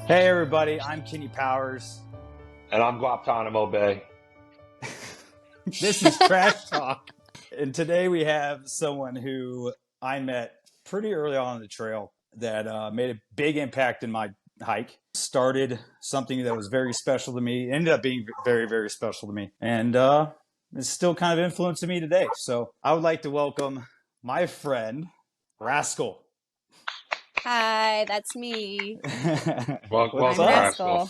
Hey everybody, I'm Kenny Powers. And I'm Guantanamo Bay. This is Trash Talk. And today we have someone who I met pretty early on in the trail that made a big impact in my hike. Started something that was very special to me, ended up being very, very special to me. And it's still kind of influencing me today. So I would like to welcome my friend, Rascal. Hi, that's me. Welcome, What's I'm up? Rascal.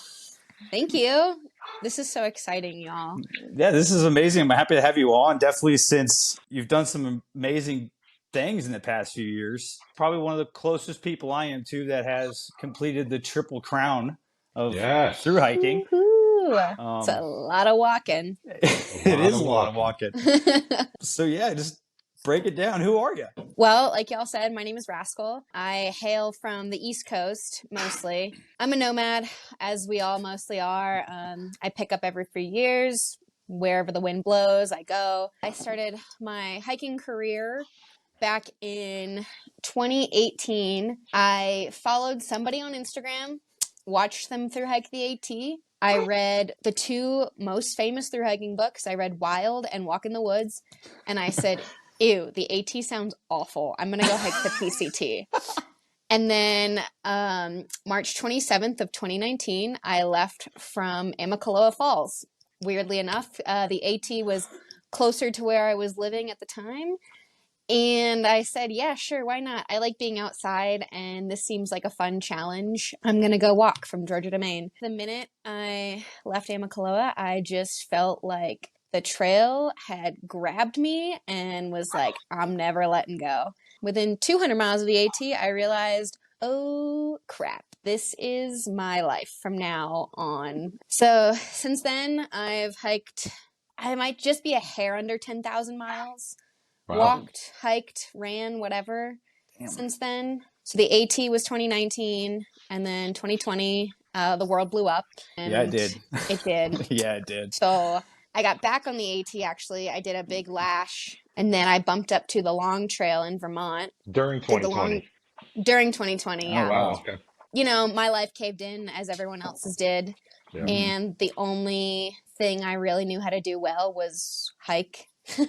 Thank you. This is so exciting, y'all. Yeah, this is amazing. I'm happy to have you on. Definitely since you've done some amazing things in the past few years. Probably one of the closest people I am to that has completed the Triple Crown of Yes. through hiking. Woohoo! It's a lot of walking. It is a lot of walking. So yeah, just break it down. Who are you? Well, like y'all said, my name is Rascal. I hail from the East Coast, mostly. I'm a nomad, as we all mostly are. I pick up every few years. Wherever the wind blows, I go. I started my hiking career back in 2018. I followed somebody on Instagram, watched them through hike the AT. I read the two most famous through hiking books. I read Wild and Walk in the Woods, and I said, ew, the AT sounds awful. I'm going to go hike the PCT. And then March 27th of 2019, I left from Amicaloa Falls. Weirdly enough, the AT was closer to where I was living at the time. And I said, yeah, sure, why not? I like being outside, and this seems like a fun challenge. I'm going to go walk from Georgia to Maine. The minute I left Amicaloa, I just felt like the trail had grabbed me and was like, I'm never letting go. Within 200 miles of the AT, I realized, oh, crap. This is my life from now on. So since then, I've hiked, I might just be a hair under 10,000 miles. Wow. Walked, hiked, ran, whatever. Damn. Since then. So the AT was 2019, and then 2020, the world blew up. And Yeah, it did. It did. Yeah, it did. So I got back on the AT, actually. I did a big lash, and then I bumped up to the long trail in Vermont. During 2020. During 2020, yeah. Oh, wow. Okay. You know, my life caved in as everyone else's did. Yeah. And the only thing I really knew how to do well was hike. No,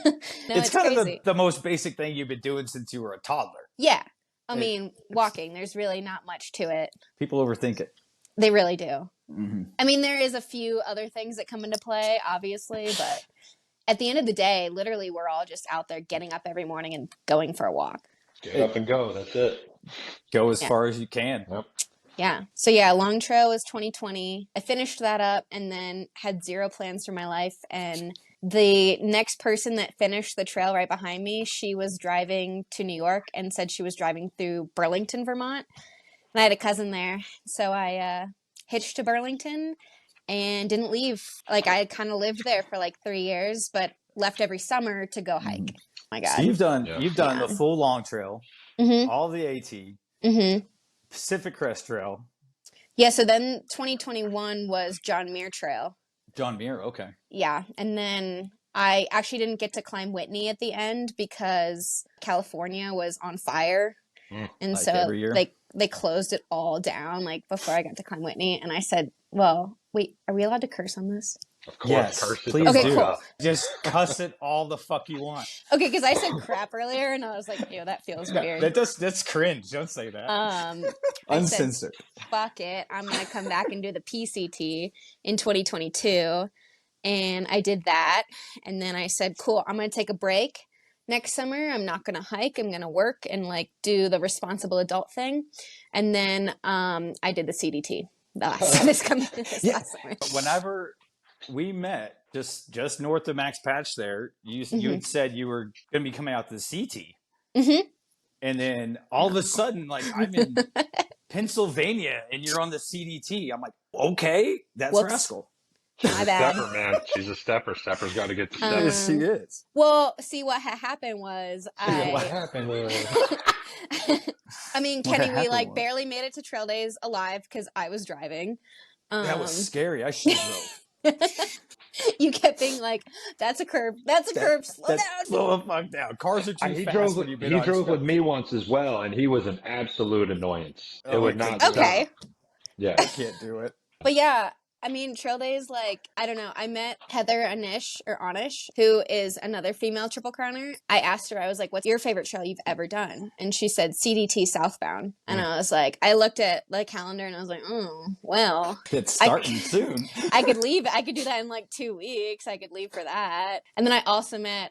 it's kind crazy. of the most basic thing you've been doing since you were a toddler. Yeah. I mean, walking, there's really not much to it. People overthink it. They really do. Mm-hmm. I mean, there is a few other things that come into play, obviously, but at the end of the day, literally, we're all just out there getting up every morning and going for a walk. Get up and go. That's it. Go as far as you can. Yep. Yeah. So yeah, Long Trail was 2020. I finished that up and then had zero plans for my life. And the next person that finished the trail right behind me, she was driving to New York and said she was driving through Burlington, Vermont. And I had a cousin there. So I hitched to Burlington and didn't leave. Like, I had kind of lived there for like 3 years, but left every summer to go hike. Oh my God. So you've done Yeah. the full Long Trail, Mm-hmm. all the AT, Mm-hmm. Pacific Crest Trail. Yeah, so then 2021 was John Muir Trail. John Muir, okay. Yeah, and then I actually didn't get to climb Whitney at the end because California was on fire. And Like so every year? they closed it all down like before I got to climb Whitney. And I said, well, wait, are we allowed to curse on this? Of course. Yes, Curse it. please Okay, do. cool. Just cuss it all the fuck you want. Okay, because I said crap earlier and I was like, ew, that feels weird. That's cringe. Don't say that. I said, Uncensored. fuck it, I'm going to come back and do the PCT in 2022. And I did that. And then I said, cool, I'm going to take a break. Next summer, I'm not going to hike. I'm going to work and like do the responsible adult thing. And then I did the CDT this last summer. Whenever we met, just north of Max Patch there, you had said you were going to be coming out to the CT. Mm-hmm. And then all of a sudden, like, I'm in Pennsylvania and you're on the CDT. I'm like, okay, that's Whoops. Rascal. She's My a bad. stepper, man. She's a stepper. Stepper's got to get the stepper. Yes, she is. Well, see, what happened was What happened with I mean, What Kenny, we happened like was- barely made it to Trail Days alive because I was driving. That was scary. I should have drove. You kept being like, "That's a curb. That's a curb. Slow down." Slow the fuck down. Cars are too He fast. drove. When you've been He on drove stuff. with me once as well, and he was an absolute annoyance. Oh, it would my not. God. Okay. Yeah. I can't do it. But yeah, I mean, trail days, like, I don't know. I met Heather Anish, who is another female triple crowner. I asked her, I was like, what's your favorite trail you've ever done? And she said CDT Southbound. And I was like, I looked at the calendar and I was like, oh, well, It's starting soon. I could leave. I could do that in like 2 weeks. I could leave for that. And then I also met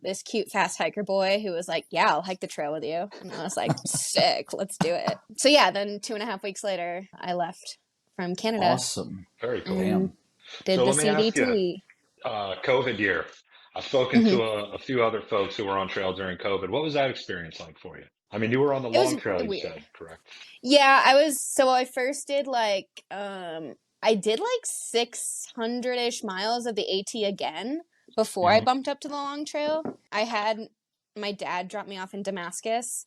this cute fast hiker boy who was like, yeah, I'll hike the trail with you. And I was like, sick, let's do it. So yeah, then 2.5 weeks later, I left from Canada. Awesome. Very cool. Damn. Did So the let me ask you, CDT. COVID year. I've spoken to a few other folks who were on trail during COVID. What was that experience like for you? I mean, you were on the It was long trail, you weird. said, correct? Yeah, I first did like I did like 600-ish miles of the AT again before I bumped up to the long trail. I had my dad drop me off in Damascus.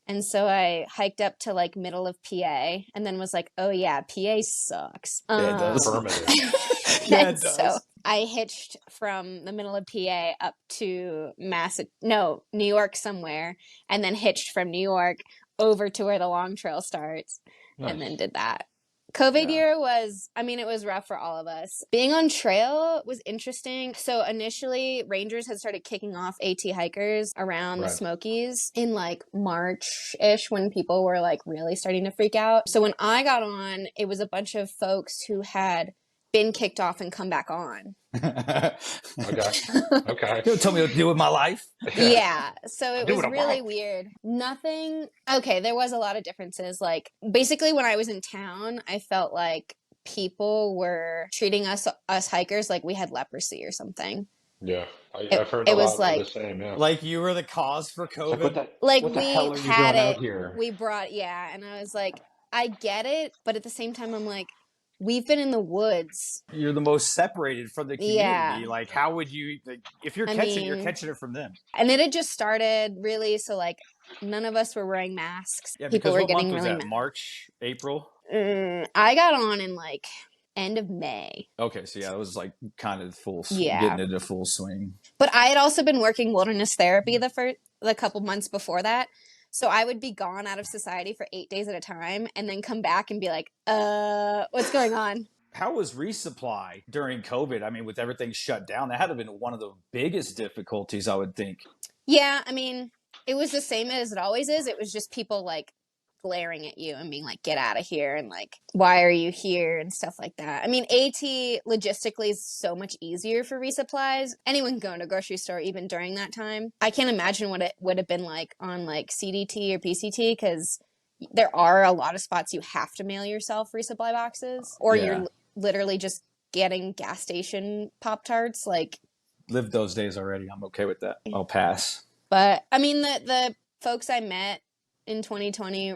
And so I hiked up to like middle of PA and then was like, oh yeah, PA sucks. Yeah, it does. Affirmative. Yeah, it And does. so I hitched from the middle of PA up to New York somewhere, and then hitched from New York over to where the long trail starts, Nice. and then did that. COVID Yeah. year was, I mean, it was rough for all of us. Being on trail was interesting. So initially, Rangers had started kicking off AT hikers around the Right. Smokies in like March-ish when people were like really starting to freak out. So when I got on, it was a bunch of folks who had been kicked off and come back on. Okay. Okay. Don't tell me what to do with my life. Yeah, so it Do was what I really want. weird. Nothing. Okay, there was a lot of differences. Like basically when I was in town, I felt like people were treating us hikers like we had leprosy or something. Yeah. It, I've heard it a was lot of the like same, yeah. Like you were the cause for It's like, what COVID. the we hell are you had doing out it. here? We brought and I was like, I get it, but at the same time I'm like, we've been in the woods. You're the most separated from the community. Yeah. Like, how would you? Like, if you're I catching, you're mean- catching it from them. And it had just started really, so like none of us were wearing masks. Yeah, People because were what getting month was really that? mad. March, April. I got on in like end of May. Okay, so yeah, it was like kind of Yeah. getting into full swing. But I had also been working wilderness therapy the couple months before that. So I would be gone out of society for 8 days at a time and then come back and be like, what's going on? How was resupply during COVID? I mean, with everything shut down, that had to have been one of the biggest difficulties, I would think. Yeah, I mean, it was the same as it always is. It was just people like glaring at you and being like, get out of here, and like, why are you here, and stuff like that. I mean, AT logistically is so much easier for resupplies. Anyone can go into a grocery store even during that time. I can't imagine what it would have been like on like CDT or PCT, because there are a lot of spots you have to mail yourself resupply boxes, or you're literally just getting gas station Pop-Tarts. Like, Lived those days already. I'm okay with that. I'll pass. but I mean, the folks I met in 2020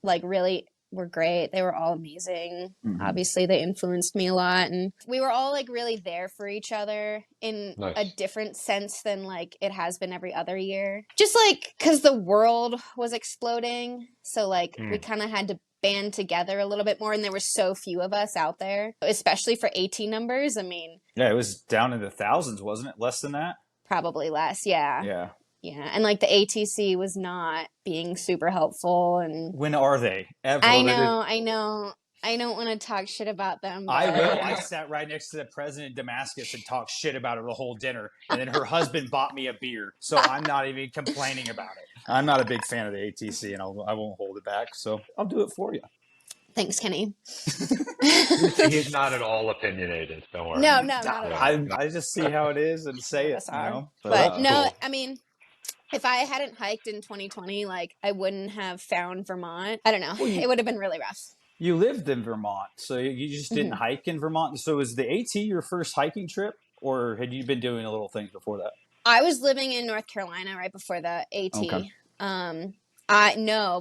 like really were great. They were all amazing. Obviously they influenced me a lot, and we were all like really there for each other in a different sense than like it has been every other year. Just like because the world was exploding, so like we kind of had to band together a little bit more, and there were so few of us out there, especially for AT numbers. I mean, yeah, it was down in the thousands, wasn't it? Less than that? Probably less. Yeah. Yeah. And like the ATC was not being super helpful, and When are they? Ever? I know. I don't want to talk shit about them. I but- will. I sat right next to the president of Damascus and talked shit about her the whole dinner. And then her husband bought me a beer. So I'm not even complaining about it. I'm not a big fan of the ATC, and I won't hold it back. So I'll do it for you. Thanks, Kenny. He's not at all opinionated. Don't worry. No, not at all. I just see how it is and say it. You know? But no, cool. I mean, if I hadn't hiked in 2020, like I wouldn't have found Vermont. I don't know. It would have been really rough. You lived in Vermont, so you just didn't hike in Vermont. So was the AT your first hiking trip, or had you been doing a little things before that? I was living in North Carolina right before the AT. Okay.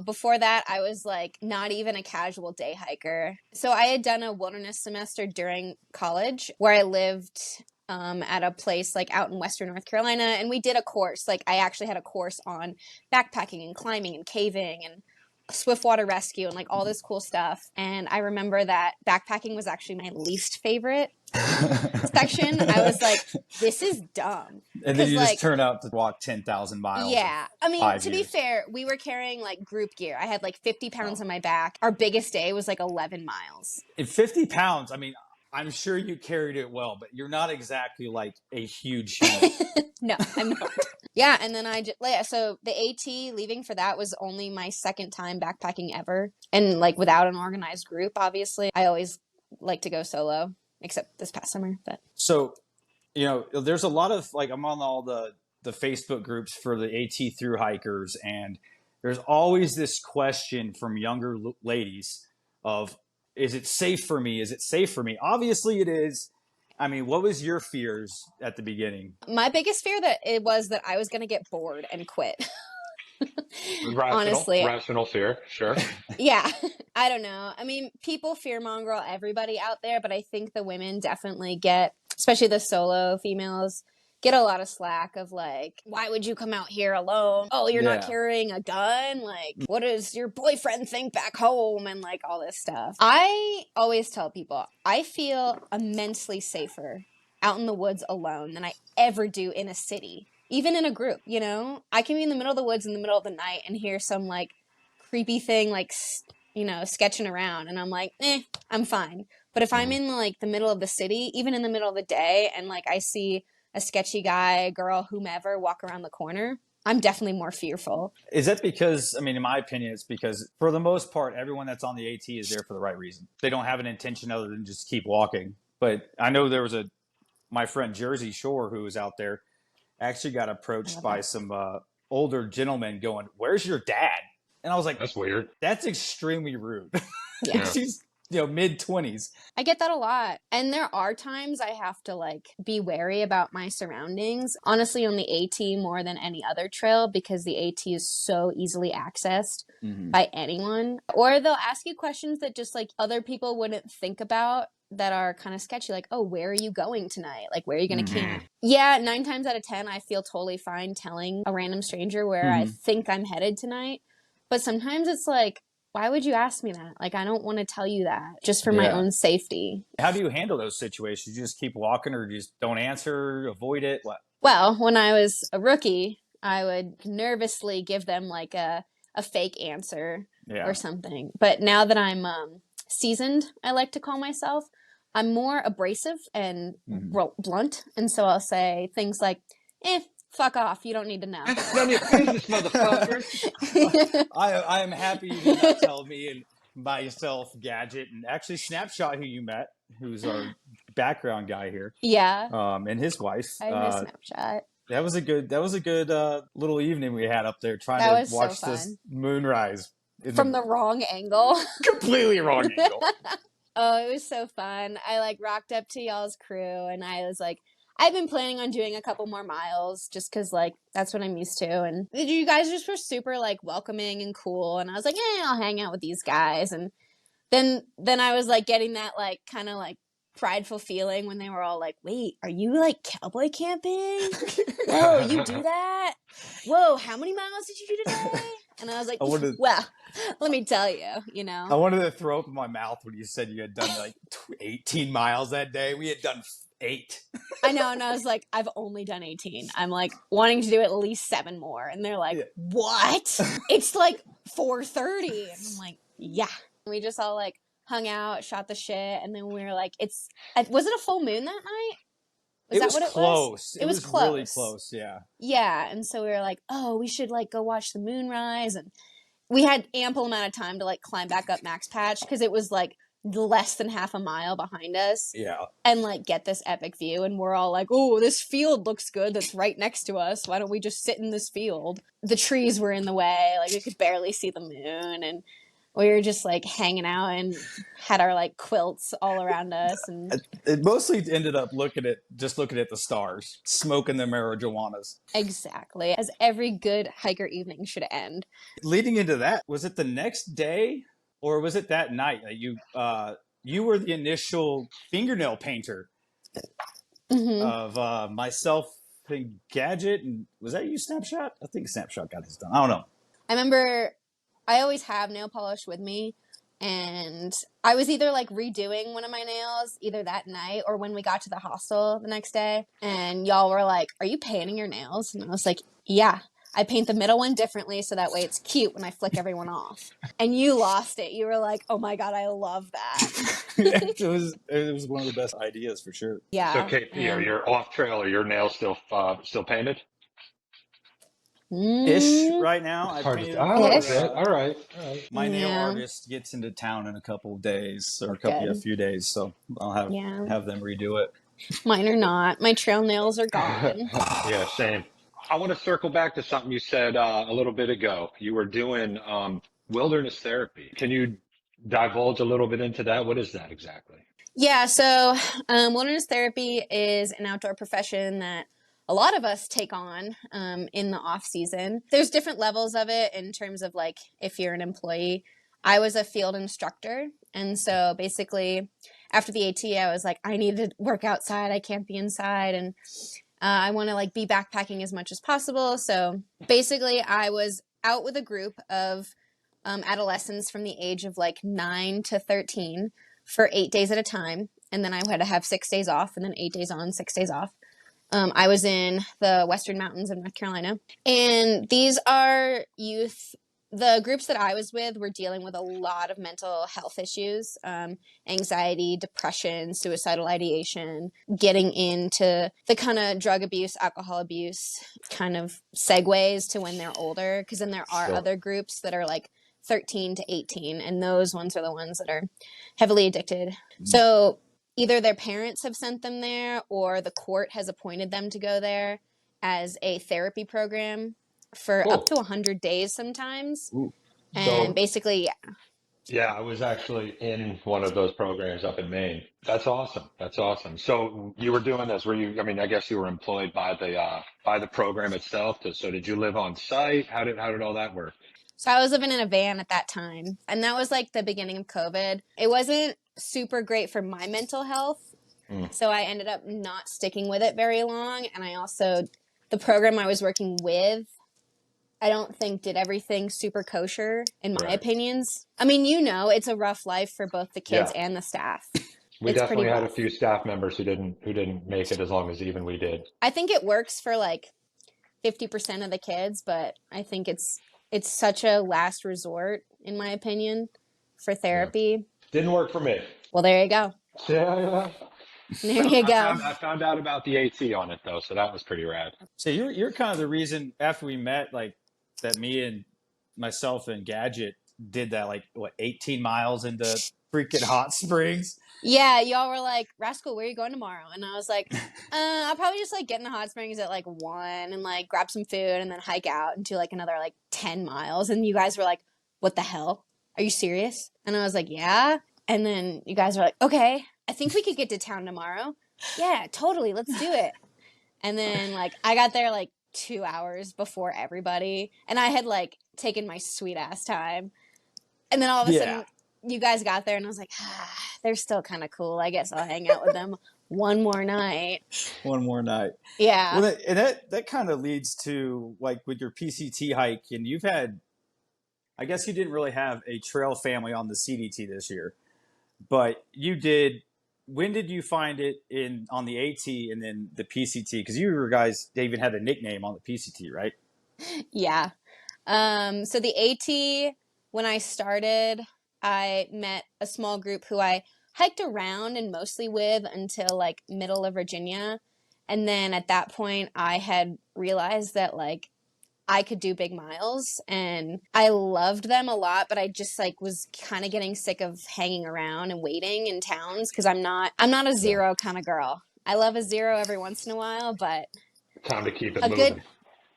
Before that, I was like not even a casual day hiker. So I had done a wilderness semester during college where I lived at a place like out in Western North Carolina, and we did a course. Like I actually had a course on backpacking and climbing and caving and swiftwater rescue and like all this cool stuff. And I remember that backpacking was actually my least favorite section. I was like, this is dumb. And then you just Like, turn out to walk 10,000 miles. yeah. I mean, 5 to be years. fair, we were carrying like group gear. I had like 50 pounds on my back. Our biggest day was like 11 miles. In 50 pounds, I mean, I'm sure you carried it well, but you're not exactly like a huge human. No, I'm not. Yeah, and then so the AT leaving for that was only my second time backpacking ever, and like without an organized group. Obviously, I always like to go solo, except this past summer. But so, you know, there's a lot of like I'm on all the Facebook groups for the AT through hikers, and there's always this question from younger ladies of, is it safe for me? Is it safe for me? Obviously, it is. I mean, what was your fears at the beginning? my biggest fear was that I was going to get bored and quit. Honestly, rational fear, sure. yeah. I don't know. I mean, people fearmonger everybody out there, but I think the women definitely get, especially the solo females, get a lot of slack of like, why would you come out here alone? Oh, you're not carrying a gun? Like, what does your boyfriend think back home? And like all this stuff. I always tell people, I feel immensely safer out in the woods alone than I ever do in a city, even in a group, you know? I can be in the middle of the woods in the middle of the night and hear some like creepy thing like, you know, sketching around, and I'm like, I'm fine. But if I'm in like the middle of the city, even in the middle of the day, and like I see a sketchy guy, girl, whomever walk around the corner, I'm definitely more fearful. Is that because, I mean, in my opinion, it's because for the most part, everyone that's on the AT is there for the right reason. They don't have an intention other than just keep walking. But I know there was my friend Jersey Shore, who was out there, actually got approached by some older gentlemen going, "Where's your dad?" And I was like, that's weird. That's extremely rude. Yeah. She's, you know, mid-20s. I get that a lot. And there are times I have to like be wary about my surroundings. Honestly, on the AT more than any other trail, because the AT is so easily accessed by anyone. Or they'll ask you questions that just like other people wouldn't think about, that are kind of sketchy, like, oh, where are you going tonight? Like, where are you going to camp? Yeah, 9 times out of 10, I feel totally fine telling a random stranger where I think I'm headed tonight. But sometimes it's like, why would you ask me that? Like, I don't want to tell you that, just for my own safety. How do you handle those situations? You just keep walking, or you just don't answer, avoid it? What? Well, when I was a rookie, I would nervously give them like a fake answer or something. But now that I'm seasoned, I like to call myself, I'm more abrasive and blunt. And so I'll say things like, fuck off. You don't need to know. None of your business, motherfucker. I am happy you did not tell me and myself, Gadget, and actually Snapshot, who you met, who's our background guy here. Yeah. And his wife. I miss Snapshot. That was a good little evening we had up there trying to watch this moonrise. From the wrong angle. Completely wrong angle. Oh, it was so fun. I like rocked up to y'all's crew, and I was like, I've been planning on doing a couple more miles just because like that's what I'm used to. And you guys just were super like welcoming and cool. And I was like, I'll hang out with these guys. And then I was like getting that like kind of like prideful feeling when they were all like, wait, are you like cowboy camping? Whoa, you do that? Whoa, how many miles did you do today? And I was like, well, let me tell you, you know. I wanted to throw up in my mouth when you said you had done like 18 miles that day. We had done 8. I know, and I was like, I've only done 18. I'm like wanting to do at least 7 more. And they're like, what? It's like 4:30. And I'm like, yeah. And we just all like hung out, shot the shit, and then we were like, was it a full moon that night? It was close. It was close. Really close, yeah. Yeah, and so we were like, oh, we should like go watch the moonrise, and we had ample amount of time to like climb back up Max Patch because it was like less than half a mile behind us. Yeah. And like get this epic view, and we're all like, oh, this field looks good that's right next to us. Why don't we just sit in this field? The trees were in the way, like we could barely see the moon, and we were just like hanging out and had our like quilts all around us, and it mostly ended up looking at the stars, smoking the marijuanas. Exactly, as every good hiker evening should end. Leading into that, was it the next day or was it that night that you were the initial fingernail painter of myself and Gadget, and was that you, Snapshot? I think Snapshot got his done. I don't know. I remember I always have nail polish with me. And I was either like redoing one of my nails either that night or when we got to the hostel the next day. And y'all were like, "Are you painting your nails?" And I was like, "Yeah, I paint the middle one differently so that way it's cute when I flick everyone off." And you lost it. You were like, "Oh my God, I love that." It was one of the best ideas for sure. So Yeah. KP, are And your off trail or your nails still painted? Ish mm, right now. It's I hard to painted tell. them Oh, a little for ish. bit. All right. All right. my nail Yeah. artist gets into town in a couple of days or a Good. few days, so I'll Yeah. have them redo it. Mine are not. My trail nails are gone. Yeah, same. I want to circle back to something you said a little bit ago. You were doing wilderness therapy. Can you divulge a little bit into that? What is that exactly? Yeah, so wilderness therapy is an outdoor profession that a lot of us take on in the off season. There's different levels of it in terms of like if you're an employee. I was a field instructor, and so basically after the AT, I was like, I need to work outside. I can't be inside, and I want to like be backpacking as much as possible. So basically, I was out with a group of adolescents from the age of like 9 to 13 for 8 days at a time. And then I had to have 6 days off and then 8 days on, 6 days off. I was in the Western Mountains of North Carolina. And these are youth. The groups that I was with were dealing with a lot of mental health issues, anxiety, depression, suicidal ideation, getting into the kind of drug abuse, alcohol abuse kind of segues to when they're older. Because then there are Sure. other groups that are like 13 to 18, and those ones are the ones that are heavily addicted. So either their parents have sent them there or the court has appointed them to go there as a therapy program for up Cool. to 100 days sometimes. Ooh. And So, basically, yeah, I was actually in one of those programs up in Maine. That's awesome. That's awesome. So you were doing this, were you, I mean, I guess you were employed by the program itself. So did you live on site? How did all that work? so I was living in a van at that time. And that was like the beginning of COVID. It wasn't super great for my mental health. Mm, So I ended up not sticking with it very long. And I also, the program I was working with, I don't think did everything super kosher, in my right. opinions. I mean, it's a rough life for both the kids Yeah. and the staff. We It's pretty definitely had a rough. few staff members who didn't make it as long as even we did. I think it works for like 50% of the kids, but I think it's such a last resort, in my opinion, for Yeah. therapy. Didn't work for me. Well, there you go. Yeah, yeah. There you I go. found out about the AT on it though, so that was pretty rad. So you're kind of the reason after we met, like that me and myself and Gadget did that, like what, 18 miles into freaking hot springs. Yeah, y'all were like, Rascal, where are you going tomorrow? And I was like, I'll probably just like get in the hot springs at like 1 and like grab some food and then hike out and do like another like 10 miles. And you guys were like, what the hell? Are you serious? And I was like, yeah. And then you guys were like, okay, I think we could get to town tomorrow. Yeah, totally. Let's do it. And then like I got there like 2 hours before everybody and I had like taken my sweet ass time. And then all of a Yeah, sudden you guys got there and I was like, they're still kind of cool. I guess I'll hang out with them one more night. one more night. Yeah. Well, that kind of leads to like with your PCT hike, and you've had. I guess you didn't really have a trail family on the CDT this year, but you did. When did you find it in on the AT and then the PCT? Because you were guys, they even had a nickname on the PCT, right? Yeah. So the AT, when I started, I met a small group who I hiked around and mostly with until like middle of Virginia. And then at that point, I had realized that like I could do big miles and I loved them a lot, but I just like was kind of getting sick of hanging around and waiting in towns because I'm not a Yeah. zero kind of girl. I love a zero every once in a while, but Time to keep it a good moving.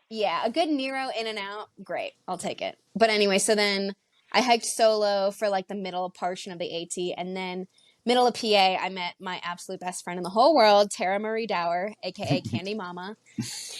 yeah, a good Nero in and out, great. I'll take it. But anyway, so then I hiked solo for like the middle portion of the AT and then middle of PA, I met my absolute best friend in the whole world, Tara Marie Dower, aka Candy Mama.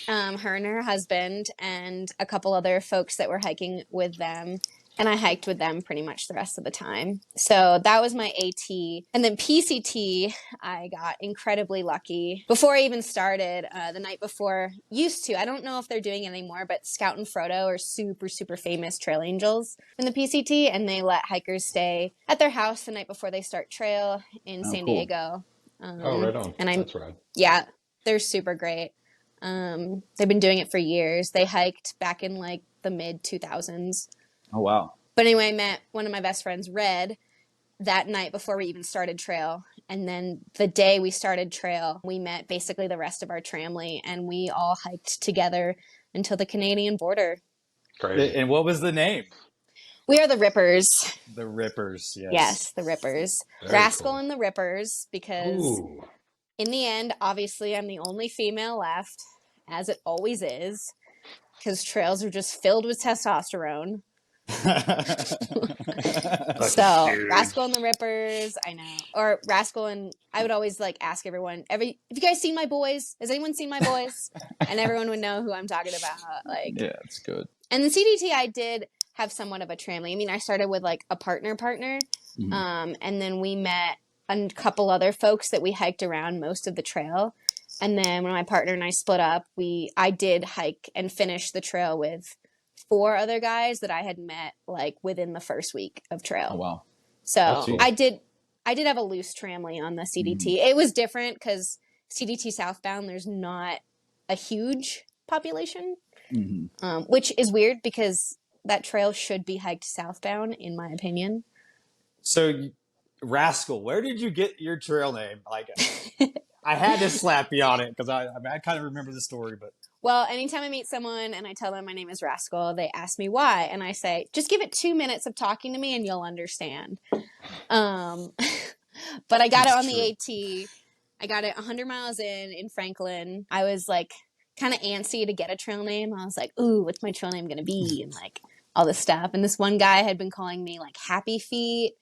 Her and her husband and a couple other folks that were hiking with them. and I hiked with them pretty much the rest of the time. So that was my AT. And then PCT, I got incredibly lucky. Before I even started, the night before, I don't know if they're doing it anymore, but Scout and Frodo are super, super famous trail angels in the PCT, and they let hikers stay at their house the night before they start trail in Oh, San cool. Diego. Oh, right on. And That's rad. yeah, they're super great. They've been doing it for years. They hiked back in like the mid 2000s. Oh, wow. But anyway, I met one of my best friends, Red, that night before we even started trail. And then the day we started trail, we met basically the rest of our tramily, and we all hiked together until the Canadian border. Crazy. And what was the name? We are the Rippers. The Rippers, yes. Yes, the Rippers. Very Rascal cool. and the Rippers, because Ooh. in the end, obviously, I'm the only female left, as it always is, because trails are just filled with testosterone. So Dudes. Rascal and the Rippers, I know, or Rascal and I would always like ask everyone, have you guys seen my boys? Has anyone seen my boys? And everyone would know who I'm talking about. Like, Yeah, it's good. and the CDT, I did have somewhat of a tramily. I mean, I started with like a partner, Mhm. and then we met a couple other folks that we hiked around most of the trail. And then when my partner and I split up, I did hike and finish the trail with 4 other guys that I had met like within the first week of trail. Oh, wow. That's So cool. I did have a loose tramily on the CDT. It was different because CDT southbound, there's not a huge population, which is weird because that trail should be hiked southbound, in my opinion. So, Rascal, where did you get your trail name? Like, I had to slap you on it because I kind of remember the story, but Well, anytime I meet someone and I tell them my name is Rascal, they ask me why, and I say, just give it 2 minutes of talking to me and you'll understand. But I got it on the AT. I got it 100 miles in Franklin. I was like kind of antsy to get a trail name. I was like, ooh, what's my trail name going to be? And like all this stuff. And this one guy had been calling me like Happy Feet.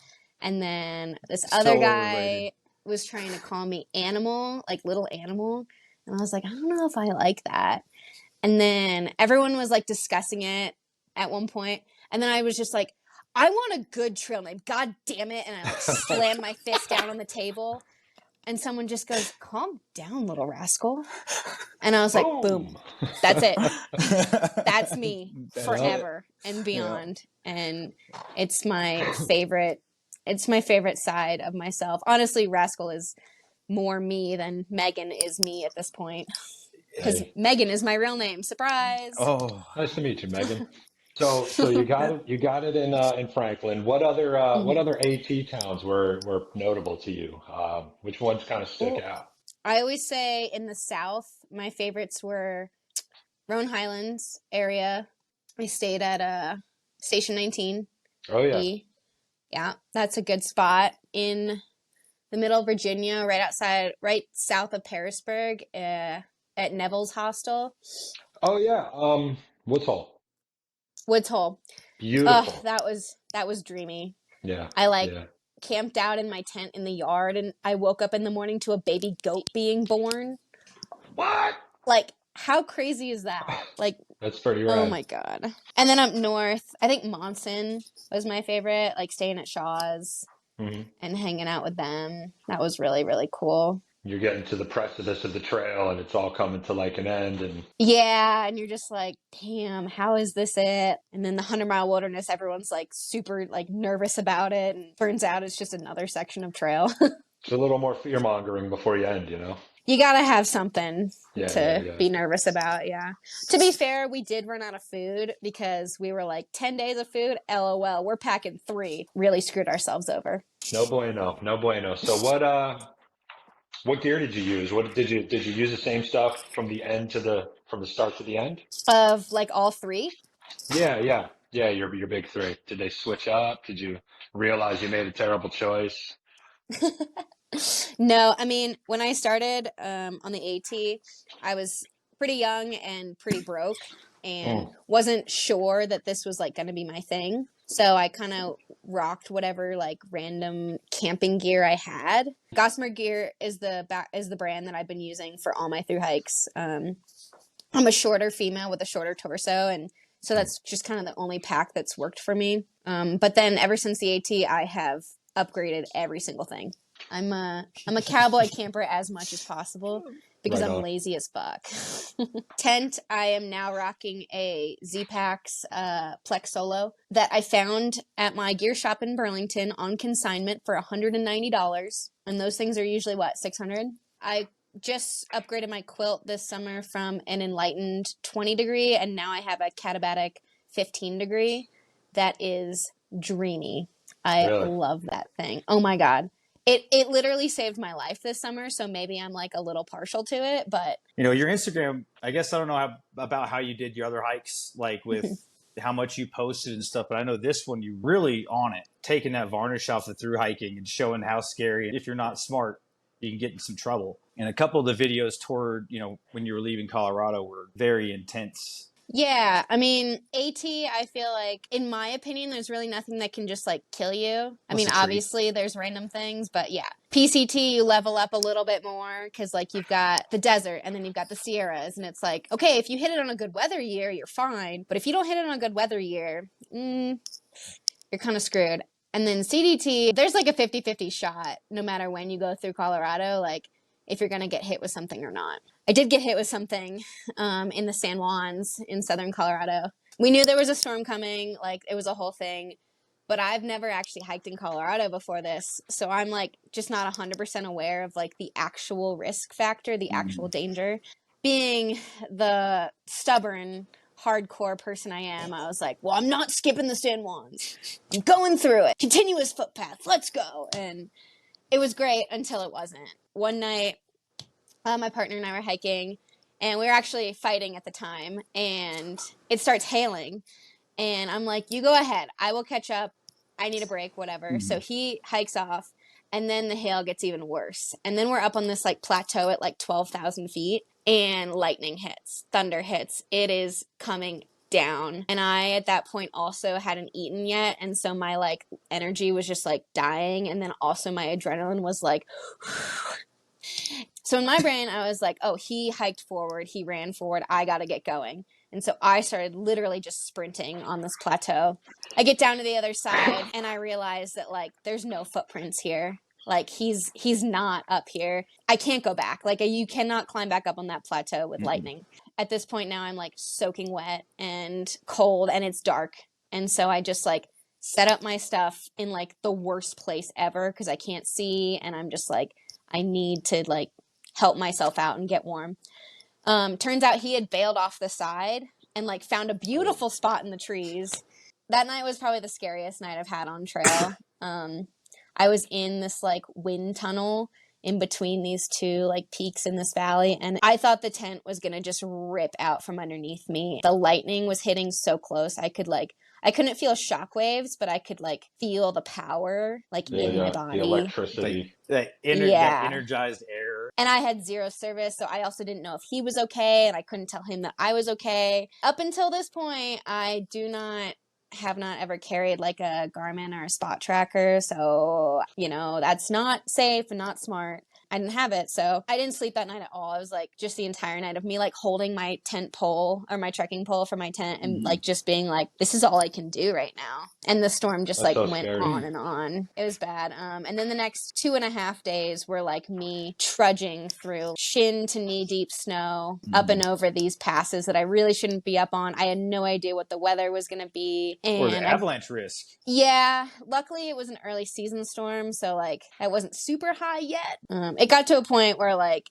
And then this other so guy overrated. was trying to call me Animal, like Little Animal. And I was like, I don't know if I like that. And then everyone was like discussing it at one point. And then I was just like, I want a good trail name. God damn it. And I like slammed my fist down on the table. And someone just goes, calm down, little rascal. And I was like, boom, that's it. That's me That's forever and beyond. And it's my favorite. It's my favorite side of myself. Honestly, Rascal is more me than Megan is me at this point. Because Hey, Megan is my real name. Surprise. Oh, nice to meet you, Megan. So you got it in Franklin. What Mhm. other AT towns were notable to you? Which ones kind of stick Well, out? I always say in the South, my favorites were Roan Highlands area. I stayed at Station 19E. Oh yeah. Yeah, that's a good spot in the middle of Virginia, right south of Harrisburg, at Neville's Hostel, Oh yeah. Woods Hole. Woods Hole. Ugh, Beautiful. that was dreamy. Yeah. I like Yeah. camped out in my tent in the yard, and I woke up in the morning to a baby goat being born. What? Like, how crazy is that? Like, That's pretty oh rad. my God. And then up north, I think Monson was my favorite, like staying at Shaw's Hmm. and hanging out with them. That was really, really cool. You're getting to the precipice of the trail, and it's all coming to like an end, and Yeah, and you're just like, damn, how is this it? And then the 100-mile wilderness, everyone's like super like nervous about it, and turns out it's just another section of trail. it's a little more fear mongering before you end, you know? You gotta have something Yeah. Yeah. to Yeah. be nervous about, yeah. To be fair, we did run out of food because we were like 10 days of food. LOL, we're packing 3. Really screwed ourselves over. No bueno. No bueno. So what gear did you use? What did you use the same stuff from the end to from the start to the end? Of like all 3. Yeah, yeah, yeah. Your big three. Did they switch up? Did you realize you made a terrible choice? No, I mean, when I started on the AT, I was pretty young and pretty broke and Mm. wasn't sure that this was like going to be my thing. So I kind of rocked whatever like random camping gear I had. Gossamer Gear is the brand that I've been using for all my through hikes. I'm a shorter female with a shorter torso, and So that's just kind of the only pack that's worked for me. But then ever since the AT, I have upgraded every single thing. I'm a cowboy camper as much as possible because Right I'm on. lazy as fuck. Tent, I am now rocking a Z-Packs Plex Solo that I found at my gear shop in Burlington on consignment for $190. And those things are usually, what, $600? I just upgraded my quilt this summer from an Enlightened 20 degree, and now I have a Katabatic 15 degree that is dreamy. I Really? love that thing. Oh my God. It literally saved my life this summer, so maybe I'm like a little partial to it, but Your Instagram, I guess I don't know about how you did your other hikes, like with how much you posted and stuff, but I know this one you really on it, taking that varnish off the through hiking and showing how scary. If you're not smart, you can get in some trouble. And a couple of the videos toward, when you were leaving Colorado were very intense. yeah, I mean, AT, I feel like, in my opinion, there's really nothing that can just like kill you. I What's mean, the tree? obviously, there's random things, but yeah. PCT, you level up a little bit more because, like, you've got the desert and then you've got the Sierras, and it's like, okay, if you hit it on a good weather year, you're fine. But if you don't hit it on a good weather year, you're kind of screwed. And then CDT, there's like a 50-50 shot no matter when you go through Colorado, like if you're going to get hit with something or not. I did get hit with something in the San Juans in southern Colorado. We knew there was a storm coming, like it was a whole thing, but I've never actually hiked in Colorado before this. So I'm like just not 100% aware of like the actual risk factor, the actual danger. Being the stubborn, hardcore person I am, I was like, well, I'm not skipping the San Juans. I'm going through it. Continuous footpath. Let's go. And it was great until it wasn't. One night, my partner and I were hiking, and we were actually fighting at the time, and it starts hailing. And I'm like, you go ahead. I will catch up. I need a break, whatever. So he hikes off, and then the hail gets even worse. And then we're up on this like plateau at like 12,000 feet, and lightning hits, thunder hits. It is coming down. And I, at that point, also hadn't eaten yet. And so my like energy was just like dying. And then also my adrenaline was like, so in my brain, I was like, oh, he hiked forward. He ran forward. I got to get going. And so I started literally just sprinting on this plateau. I get down to the other side and I realize that like there's no footprints here. Like he's not up here. I can't go back. Like you cannot climb back up on that plateau with lightning. At this point now I'm like soaking wet and cold and it's dark. And so I just like set up my stuff in like the worst place ever because I can't see, and I'm just like, I need to like help myself out and get warm. Turns out he had bailed off the side and like found a beautiful spot in the trees. That night was probably the scariest night I've had on trail. I was in this like wind tunnel in between these two like peaks in this valley, and I thought the tent was gonna just rip out from underneath me. The lightning was hitting so close. I couldn't feel shockwaves, but I could like feel the power like in my body. The electricity. That Yeah. energized air. And I had zero service, so I also didn't know if he was okay, and I couldn't tell him that I was okay. Up until this point, I have not ever carried like a Garmin or a spot tracker, so that's not safe and not smart. I didn't have it, so I didn't sleep that night at all. I was like just the entire night of me like holding my tent pole or my trekking pole for my tent and like just being like, this is all I can do right now. And the storm just That's like so went scary. on and on. It was bad. And then the next 2.5 days were like me trudging through shin to knee deep snow up and over these passes that I really shouldn't be up on. I had no idea what the weather was going to be. Or the And avalanche risk. yeah, luckily it was an early season storm, so like I wasn't super high yet. It got to a point where like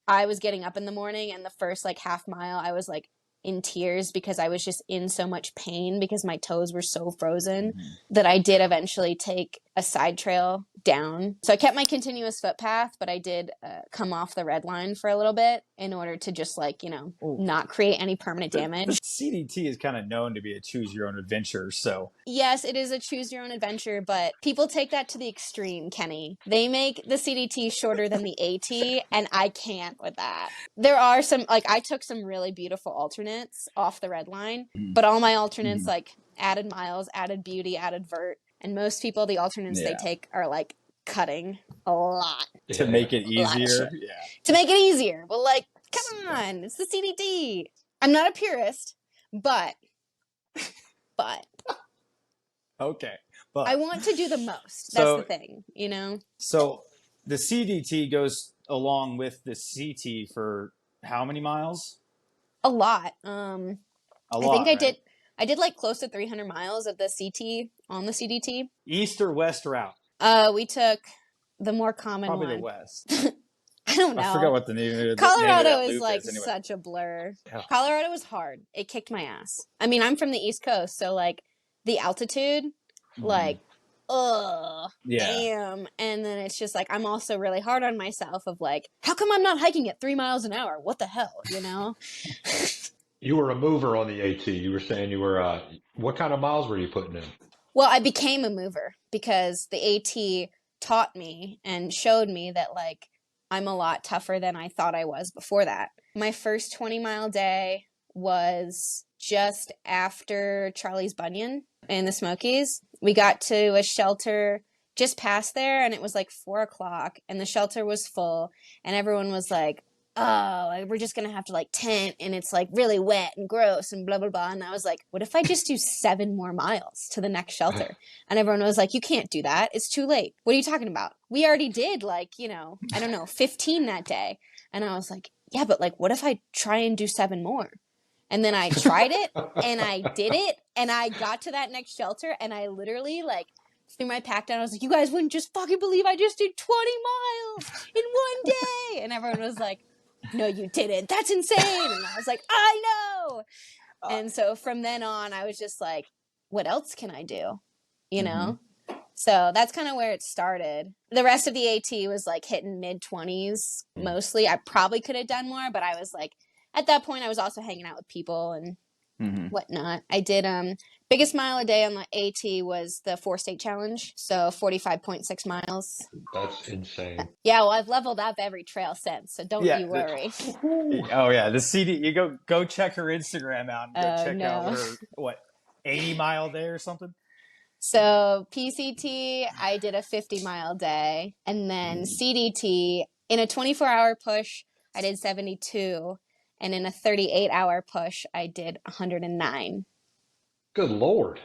I was getting up in the morning, and the first like half mile I was like in tears because I was just in so much pain because my toes were so frozen that I did eventually take a side trail down. So I kept my continuous footpath, but I did come off the red line for a little bit in order to just like, not create any permanent damage. CDT is kind of known to be a choose your own adventure. So yes, it is a choose your own adventure, but people take that to the extreme, Kenny. They make the CDT shorter than the AT, and I can't with that. There are some, like I took some really beautiful alternates off the red line, but all my alternates like added miles, added beauty, added vert. And most people, the alternates they take are like cutting a lot. To make it easier. Yeah. To make it easier. Well, like, come on, it's the CDT. I'm not a purist, but but Okay, but I want to do the most. That's the so thing, you know? so the CDT goes along with the CT for how many miles? A lot. A I think lot, right? I did like close to 300 miles of the CT on the CDT. East or west route? We took the more common Probably the one. west. I don't I forgot know. what the name of Colorado that is loop like is anyway. such a blur. Yeah. Colorado was hard. It kicked my ass. I mean, I'm from the East Coast, so like the altitude, like, ugh, Yeah. damn. And then it's just like, I'm also really hard on myself of like, how come I'm not hiking at 3 miles an hour? What the hell, you know? You were a mover on the AT. You were saying you were, what kind of miles were you putting in? Well, I became a mover because the AT taught me and showed me that like I'm a lot tougher than I thought I was before that. My first 20-mile day was just after Charlie's Bunyan in the Smokies. We got to a shelter just past there and it was like 4 o'clock and the shelter was full and everyone was like, oh, we're just gonna have to like tent and it's like really wet and gross and blah blah blah. And I was like, what if I just do 7 more miles to the next shelter? And everyone was like, you can't do that. It's too late. What are you talking about? We already did like, you know, I don't know, 15 that day. And I was like, yeah, but like, what if I try and do 7 more? And then I tried it and I did it and I got to that next shelter and I literally like threw my pack down. I was like, you guys wouldn't just fucking believe I just did 20 miles in one day. And everyone was like, no, you didn't. That's insane. And I was like, I know. And so from then on, I was just like, what else can I do? You know? So that's kind of where it started. The rest of the AT was like hitting mid 20s mostly. I probably could have done more, but I was like, at that point, I was also hanging out with people and whatnot. I did biggest mile a day on the AT was the 4-state challenge, so 45.6 miles. That's insane. Yeah, well, I've leveled up every trail since, so don't Yeah. you worry. Oh yeah, the CD. You go check her Instagram out and go Oh check out no. her 80-mile day or something. So PCT, I did a 50-mile day, and then CDT in a 24-hour push, I did 72, and in a 38-hour push, I did 109. Good Lord.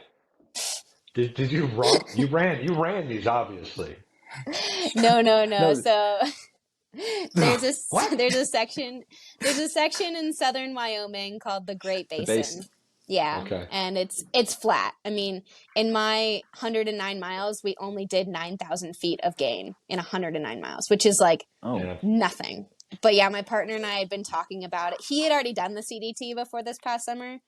Did you run? You ran these obviously. No. No. So there's a What? there's a section in southern Wyoming called the Great The Basin. base. Yeah, Okay. and it's flat. I mean, in my 109 miles, we only did 9,000 feet of gain in 109 miles, which is like Oh. Yeah. nothing. But yeah, my partner and I had been talking about it. He had already done the CDT before this past summer,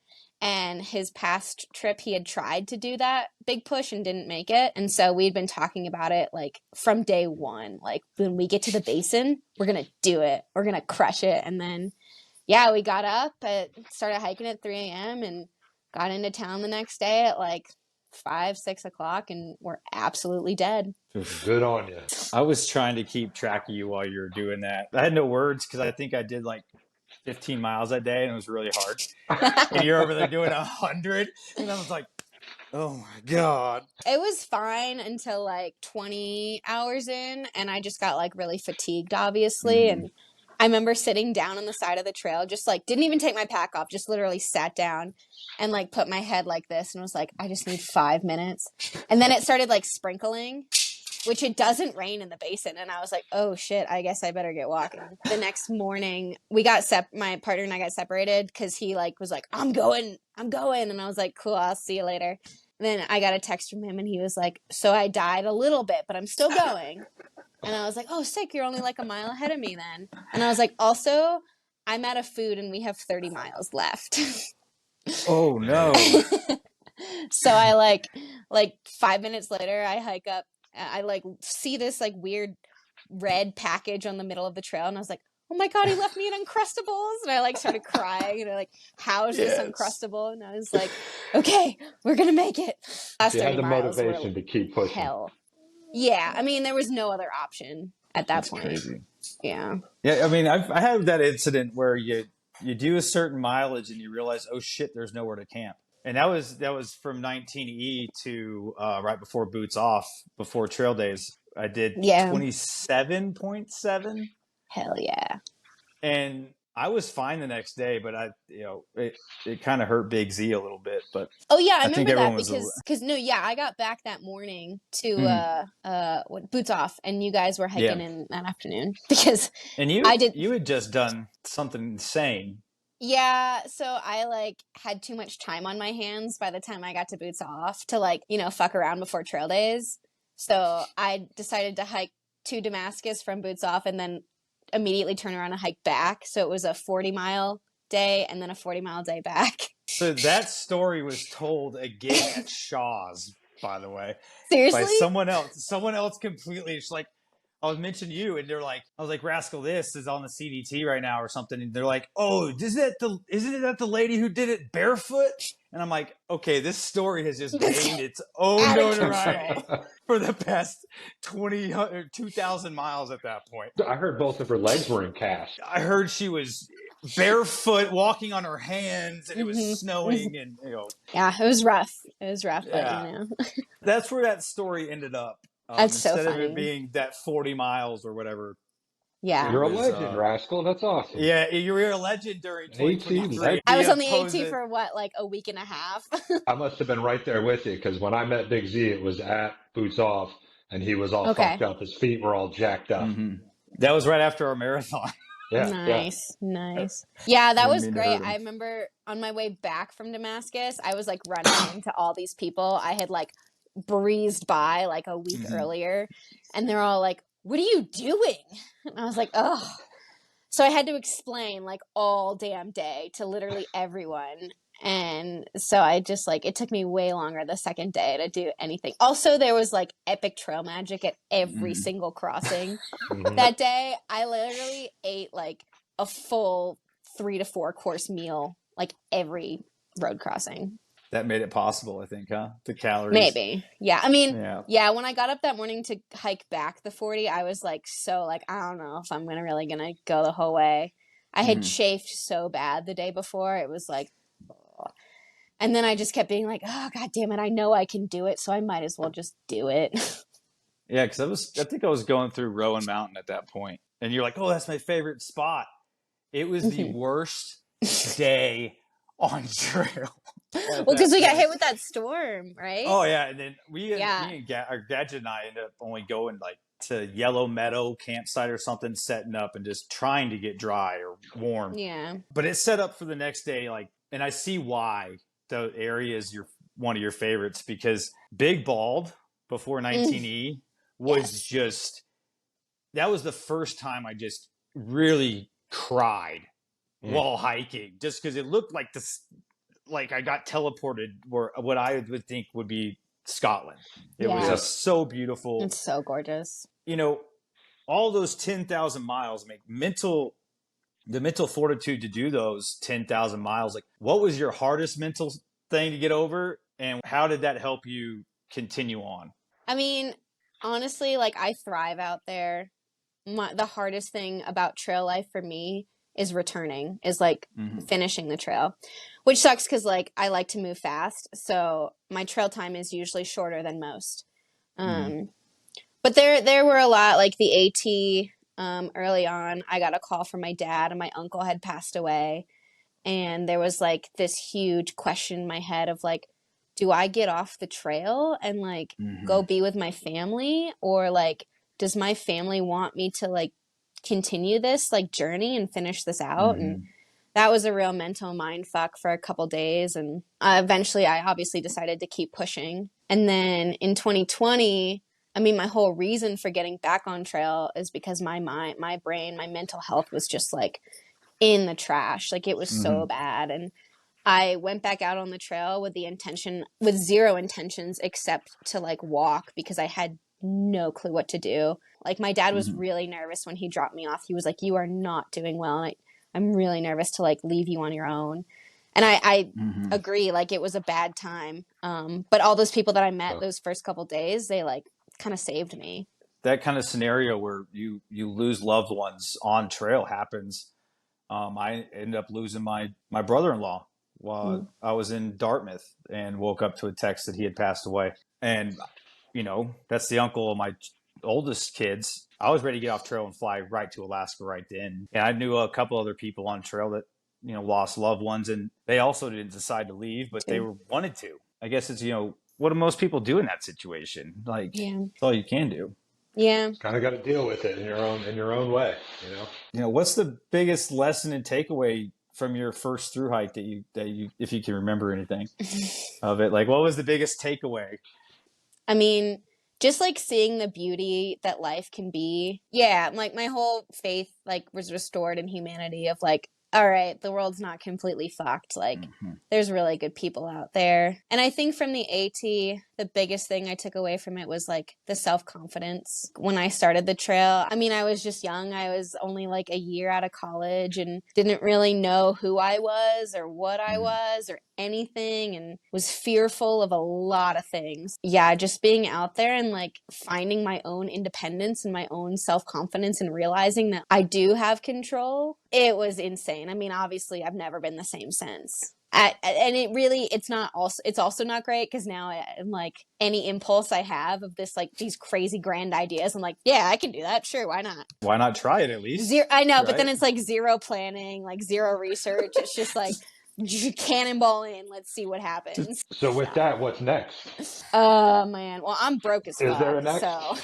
and his past trip he had tried to do that big push and didn't make it. And so we'd been talking about it like from day one. Like when we get to the basin, we're gonna do it. We're gonna crush it. And then yeah, we got up started hiking at 3 a.m. and got into town the next day at like 5, 6 o'clock, and we're absolutely dead. Good on you. I was trying to keep track of you while you were doing that. I had no words because I think I did like 15 miles that day and it was really hard. And you're over there doing 100, and I was like, oh my god. It was fine until like 20 hours in, and I just got like really fatigued, obviously. And I remember sitting down on the side of the trail, just like didn't even take my pack off, just literally sat down and like put my head like this and was like, I just need 5 minutes. And then it started like sprinkling, which it doesn't rain in the basin. And I was like, oh shit, I guess I better get walking. The next morning, my partner and I got separated because he like was like, I'm going. And I was like, cool, I'll see you later. And then I got a text from him and he was like, so I died a little bit, but I'm still going. And I was like, oh, sick, you're only like a mile ahead of me then. And I was like, also, I'm out of food and we have 30 miles left. Oh no. So I like 5 minutes later, I hike up. I like see this like weird red package on the middle of the trail, and I was like, "Oh my god, he left me an Uncrustables!" And I like started crying, and I like, "How's this Yes. Uncrustable?" And I was like, "Okay, we're gonna make it." Last You had 30 the miles were motivation to keep pushing. hell. Yeah, I mean, there was no other option at that That's point. crazy. Yeah. Yeah, I mean, I had that incident where you do a certain mileage and you realize, oh shit, there's nowhere to camp. And that was from 19E to right before boots off, before trail days. I did Yeah. 27.7, Hell yeah. and I was fine the next day, but it kind of hurt Big Z a little bit. But Oh yeah, I I think remember everyone that was because no, yeah, I got back that morning to Mhm. what boots off, and you guys were Yeah. hiking in that afternoon because And I did. you had just done something insane. Yeah, so I like had too much time on my hands by the time I got to boots off to like, fuck around before trail days. So I decided to hike to Damascus from boots off and then immediately turn around and hike back. So it was a 40-mile day and then a 40-mile day back. So that story was told again at Shaw's, by the way, by Seriously? someone else. Someone else completely. It's like I was mentioning you, and they're like, I was like, Rascal, this is on the CDT right now or something, and they're like, oh, isn't that the lady who did it barefoot? And I'm like, okay, this story has just gained its own Out of notoriety control. for the past 2,000 miles at that point. I heard both of her legs were in cast. I heard she was barefoot walking on her hands and it was hmm snowing and Yeah, it was rough. It was rough, but yeah, that's where that story ended up. That's so Instead of it funny. being that 40 miles or whatever, it Yeah. You're a was legend, Rascal. That's awesome. yeah, you were a legend during AT 2023. legend. I was The on the AT opposite. for what, like a week and a half? I must have been right there with you because when I met Big Z, it was at Boots Off and he was all fucked Okay. up. His feet were all jacked up. That was right after our marathon. Yeah, yeah. Nice, nice. Yeah, that Didn't was mean to great. hurt I him. remember on my way back from Damascus, I was like running into all these people I had like breezed by like a week earlier, and they're all like, "What are you doing?" And I was like, "Oh." So I had to explain like all damn day to literally everyone. And so I just like it took me way longer the second day to do anything. Also, there was like epic trail magic at every single crossing Mhm. that day. I literally ate like a full 3 to 4 course meal like every road crossing. That made it possible, I think, huh? The calories. Maybe. Yeah. I mean, Yeah. yeah, when I got up that morning to hike back the 40, I was like so like I don't know if I'm gonna go the whole way. I had chafed so bad the day before. It was like ugh. And then I just kept being like, "Oh god damn it, I know I can do it, so I might as well just do it." Yeah, because I think I was going through Rowan Mountain at that point, and you're like, "Oh, that's my favorite spot." It was the worst day on trail at Well, because that we got point. hit with that storm, right? Oh yeah, and then Yeah. me and Gadget and I ended up only going like to Yellow Meadow campsite or something, setting up and just trying to get dry or warm. Yeah. But it's set up for the next day, like, and I see why the area is one of your favorites because Big Bald before 19E was Yes. just that was the first time I just really cried while hiking, just because it looked like this, like I got teleported where what I would think would be Scotland. It was Yeah. just so beautiful. It's so gorgeous. All those 10,000 miles make the mental fortitude to do those 10,000 miles. Like, what was your hardest mental thing to get over, and how did that help you continue on? I mean, honestly, like I thrive out there. The hardest thing about trail life for me is returning, is like finishing the trail, which sucks because like I like to move fast, so my trail time is usually shorter than most. But there were a lot like the AT. Early on, I got a call from my dad, and my uncle had passed away, and there was like this huge question in my head of like, do I get off the trail and like go be with my family, or like does my family want me to like continue this like journey and finish this out? And that was a real mental mind fuck for a couple days, and eventually I obviously decided to keep pushing. And then in 2020, I mean, my whole reason for getting back on trail is because my mind, my brain, my mental health was just like in the trash. Like it was so bad. And I went back out on the trail with with zero intentions except to like walk, because I had no clue what to do. Like my dad was really nervous when he dropped me off. He was like, "You are not doing well. And I'm really nervous to like leave you on your own." And I agree, like it was a bad time. But all those people that I met those first couple days, they like kind of saved me. That kind of scenario where you lose loved ones on trail happens. I ended up losing my brother-in-law while I was in Dartmouth and woke up to a text that he had passed away. And that's the uncle of my oldest kids, I was ready to get off trail and fly right to Alaska right then. And I knew a couple other people on trail that, lost loved ones, and they also didn't decide to leave, but they wanted to. I guess it's, what do most people do in that situation? Like, that's all you can do. Yeah. Kind of got to deal with it in your own way, What's the biggest lesson and takeaway from your first through hike that you if you can remember anything of it? Like, what was the biggest takeaway? I mean, just like seeing the beauty that life can be. Yeah, like my whole faith like was restored in humanity of like, all right, the world's not completely fucked. Like there's really good people out there. And I think from the AT, the biggest thing I took away from it was like the self-confidence. When I started the trail, I mean, I was just young. I was only like a year out of college and didn't really know who I was or what I was or anything, and was fearful of a lot of things. Yeah, just being out there and like finding my own independence and my own self-confidence and realizing that I do have control. It was insane. I mean, obviously I've never been the same since. And it's also not great because now I'm like, any impulse I have of this, like these crazy grand ideas, I'm like, yeah, I can do that. Sure. Why not? Why not try it at least? I know, right? But then it's like zero planning, like zero research. It's just like cannonball in. Let's see what happens. So with that, what's next? Man. Well, I'm broke as fuck. Is there a next? So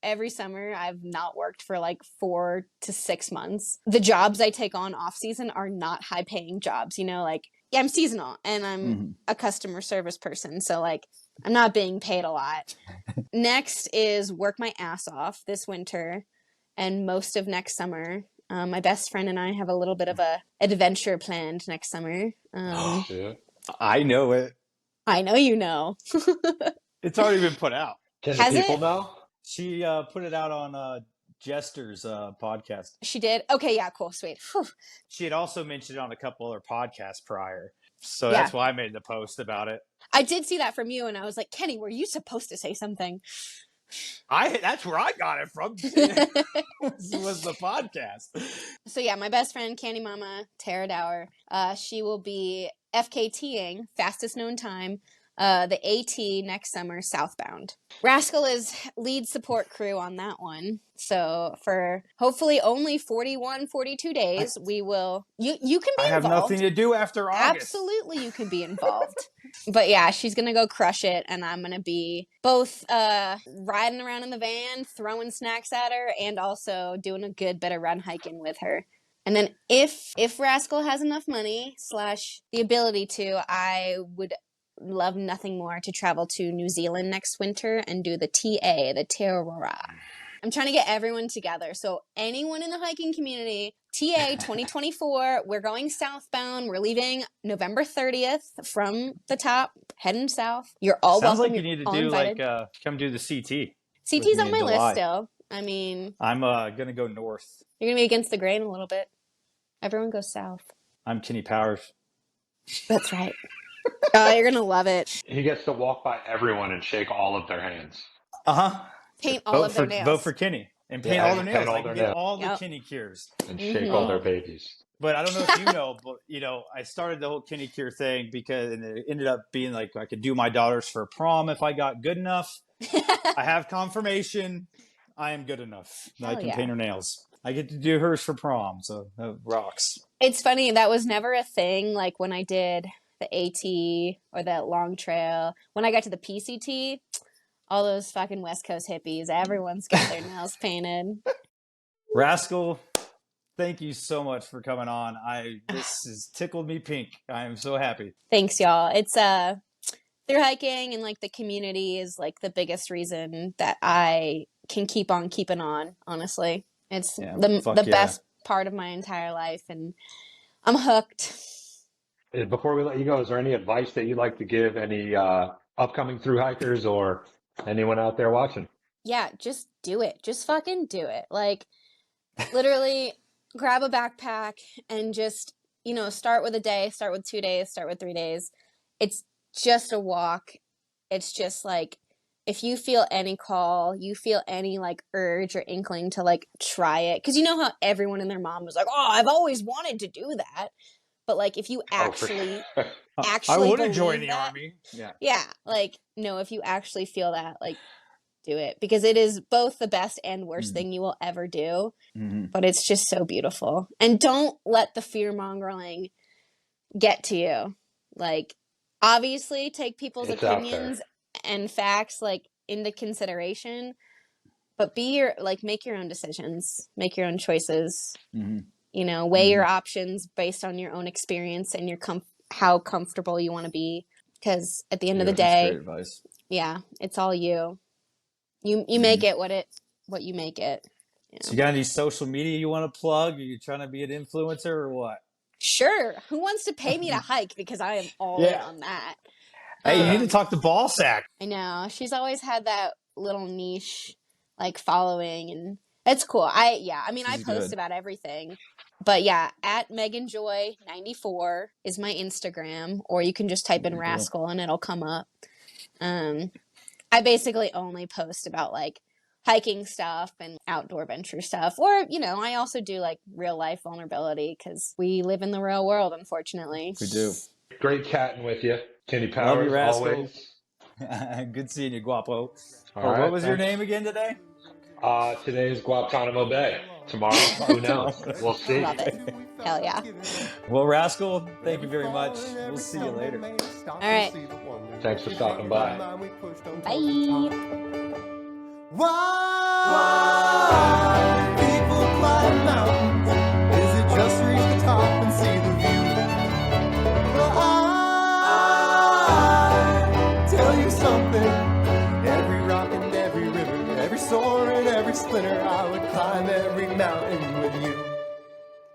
every summer I've not worked for like 4 to 6 months. The jobs I take on off season are not high paying jobs, like, yeah, I'm seasonal and I'm a customer service person. So like I'm not being paid a lot. Next is work my ass off this winter and most of next summer. My best friend and I have a little bit of a adventure planned next summer. I know it. I know you know. It's already been put out. Can the people know? She put it out on Jester's podcast. She did? Okay, yeah, cool, sweet. Whew. She had also mentioned it on a couple other podcasts prior. So that's why I made the post about it. I did see that from you, and I was like, Kenny, were you supposed to say something? That's where I got it from. was the podcast. So yeah, my best friend, Candy Mama, Tara Dower, she will be FKTing, fastest known time, the AT next summer, southbound. Rascal is lead support crew on that one. So for hopefully only 41, 42 days, we will, you can be involved. I have nothing to do after August. Absolutely, you can be involved. But yeah, she's going to go crush it, and I'm going to be both riding around in the van, throwing snacks at her, and also doing a good bit of run hiking with her. And then if Rascal has enough money / the ability to, I would love nothing more to travel to New Zealand next winter and do the TA, the Te Aurora. I'm trying to get everyone together. So anyone in the hiking community, TA 2024, we're going southbound. We're leaving November 30th from the top, heading south. You're all Sounds welcome. like you need to do invited. come do the CT. CT's on my list still. I mean, I'm going to go north. You're going to be against the grain a little bit. Everyone goes south. I'm Kenny Powers. That's right. Oh, you're going to love it. He gets to walk by everyone and shake all of their hands. Uh-huh. Paint all of their nails. Vote for Kenny. And paint all their nails. All their nails. All the Kenny cures. And shake all their babies. But I don't know if you know, but I started the whole Kenny Cure thing because it ended up being like I could do my daughters for prom if I got good enough. I have confirmation. I am good enough. I can paint her nails. I get to do hers for prom, so that rocks. It's funny, that was never a thing like when I did the AT or that long trail. When I got to the PCT, all those fucking West Coast hippies, everyone's got their nails painted. Rascal, thank you so much for coming on. This has tickled me pink. I am so happy. Thanks, y'all. It's through hiking and like the community is like the biggest reason that I can keep on keeping on, honestly. It's the best part of my entire life, and I'm hooked. Before we let you go, is there any advice that you'd like to give any upcoming through hikers or anyone out there watching? Yeah, just do it. Just fucking do it. Like, literally grab a backpack and just, start with a day, start with 2 days, start with 3 days. It's just a walk. It's just like, if you feel any call, you feel any like urge or inkling to like try it. Cause you know how everyone and their mom was like, oh, I've always wanted to do that. But like, if you actually I want to join the army. Yeah. Yeah. Like, no, if you actually feel that, like, do it, because it is both the best and worst thing you will ever do. But it's just so beautiful. And don't let the fear mongering get to you. Like, obviously take people's It's out there. opinions and facts like into consideration, but make your own decisions, make your own choices. You know, weigh your options based on your own experience and how comfortable you want to be. Because at the end of the That's day, great advice. yeah, it's all you. You make it what you make it. You know? So you got any social media you want to plug? Are you trying to be an influencer or what? Sure. Who wants to pay me to hike? Because I am all in on that. Hey, you need to talk to Ball Sack. I know. She's always had that little niche like following, and it's cool. I post good. about everything. But yeah, at MeganJoy94 is my Instagram, or you can just type in Rascal and it'll come up. I basically only post about like hiking stuff and outdoor venture stuff, or I also do like real life vulnerability, because we live in the real world, unfortunately. We do. Great chatting with you. Kenny Powers, Love you, Rascal. always. Good seeing you, Guapo. All right, what was your thanks. name again today? Today is Guantanamo Bay. Tomorrow, who knows? We'll see. Love it. Hell yeah. Well, Rascal, thank you very much. We'll see you later. All right. Thanks for stopping by. Bye. Why people climb mountains? Is it just to reach the top and see the view? Well, I tell you something. Every rock and every river, every sword and every splinter, I would climb every mountain with you.